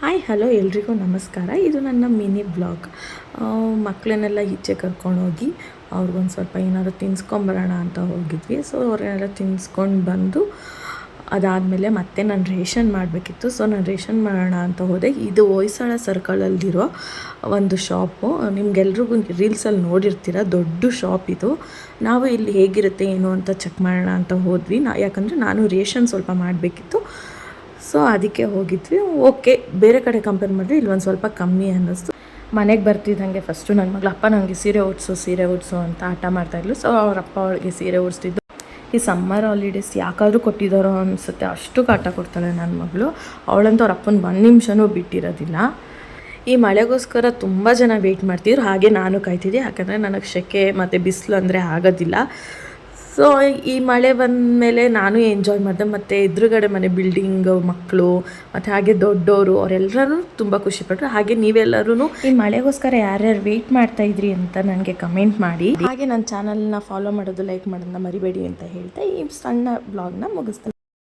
Hi hello ಎಲ್ರಿಗೂ ನಮಸ್ಕಾರ. ಇದು ನನ್ನ ಮಿನಿ ಬ್ಲಾಗ್. ಮಕ್ಕಳನ್ನೆಲ್ಲ ಈಚೆ ಕರ್ಕೊಂಡೋಗಿ ಅವ್ರಿಗೊಂದು ಸ್ವಲ್ಪ ಏನಾದ್ರು ತಿನ್ನಿಸ್ಕೊಂಬರೋಣ ಅಂತ ಹೋಗಿದ್ವಿ. ಸೊ ಅವ್ರನ್ನೆಲ್ಲ ತಿನ್ನಿಸ್ಕೊಂಡು ಬಂದು ಅದಾದಮೇಲೆ ಮತ್ತೆ ನಾನು ರೇಷನ್ ಮಾಡಬೇಕಿತ್ತು. ಸೊ ನಾನು ರೇಷನ್ ಮಾಡೋಣ ಅಂತ ಹೋದೆ. ಇದು ಹೊಯ್ಸಳ ಸರ್ಕಲಲ್ಲಿರೋ ಒಂದು ಶಾಪು. ನಿಮ್ಗೆಲ್ರಿಗೂ ರೀಲ್ಸಲ್ಲಿ ನೋಡಿರ್ತೀರ, ದೊಡ್ಡ ಶಾಪ್ ಇದು. ನಾವು ಇಲ್ಲಿ ಹೇಗಿರುತ್ತೆ ಏನು ಅಂತ ಚೆಕ್ ಮಾಡೋಣ ಅಂತ ಹೋದ್ವಿ. ಯಾಕಂದರೆ ನಾನು ರೇಷನ್ ಸ್ವಲ್ಪ ಮಾಡಬೇಕಿತ್ತು. ಸೊ ಅದಕ್ಕೆ ಹೋಗಿದ್ವಿ. ಓಕೆ, ಬೇರೆ ಕಡೆ ಕಂಪೇರ್ ಮಾಡಿದ್ರೆ ಇಲ್ಲಿ ಒಂದು ಸ್ವಲ್ಪ ಕಮ್ಮಿ ಅನ್ನಿಸ್ತು. ಮನೆಗೆ ಬರ್ತಿದ್ದಂಗೆ ಫಸ್ಟು ನನ್ನ ಮಗಳು, ಅಪ್ಪ ನನಗೆ ಸೀರೆ ಉಡ್ಸು ಅಂತ ಹಠ ಮಾಡ್ತಾಯಿದ್ಲು. ಸೊ ಅವ್ರ ಅಪ್ಪ ಅವಳಿಗೆ ಸೀರೆ ಉಡಿಸ್ತಿದ್ದು. ಈ ಸಮ್ಮರ್ ಹಾಲಿಡೇಸ್ ಯಾಕಾದರೂ ಕೊಟ್ಟಿದ್ದಾರೋ ಅನಿಸುತ್ತೆ, ಅಷ್ಟು ಕಾಟ ಕೊಡ್ತಾಳೆ ನನ್ನ ಮಗಳು. ಅವಳಂತೂ ಅವ್ರ ಅಪ್ಪನ 1 ನಿಮಿಷನೂ ಬಿಟ್ಟಿರೋದಿಲ್ಲ. ಈ ಮಳೆಗೋಸ್ಕರ ತುಂಬ ಜನ ವೆಯ್ಟ್ ಮಾಡ್ತಿದ್ರು, ಹಾಗೆ ನಾನು ಕಾಯ್ತಿದ್ದೆ. ಯಾಕಂದರೆ ನನಗೆ ಸೆಕೆ ಮತ್ತು ಬಿಸಿಲು ಅಂದರೆ ಆಗೋದಿಲ್ಲ. ಸೊ ಈ ಮಳೆ ಬಂದ ಮೇಲೆ ನಾನು ಎಂಜಾಯ್ ಮಾಡಿದೆ. ಮತ್ತು ಎದುರುಗಡೆ ಮನೆ ಬಿಲ್ಡಿಂಗ್, ಮಕ್ಕಳು ಮತ್ತು ಹಾಗೆ ದೊಡ್ಡವರು ಅವರೆಲ್ಲರೂ ತುಂಬ ಖುಷಿಪಟ್ಟರು. ಹಾಗೆ ನೀವೆಲ್ಲರೂ ಈ ಮಳೆಗೋಸ್ಕರ ಯಾರ್ಯಾರು ವೆಯ್ಟ್ ಮಾಡ್ತಾಯಿದ್ರಿ ಅಂತ ನನಗೆ ಕಮೆಂಟ್ ಮಾಡಿ. ಹಾಗೆ ನನ್ನ ಚಾನಲ್ನ ಫಾಲೋ ಮಾಡೋದು, ಲೈಕ್ ಮಾಡೋದನ್ನ ಮರಿಬೇಡಿ ಅಂತ ಹೇಳ್ತಾ ಈ ಸಣ್ಣ ಬ್ಲಾಗ್ನ ಮುಗಿಸ್ತೀನಿ.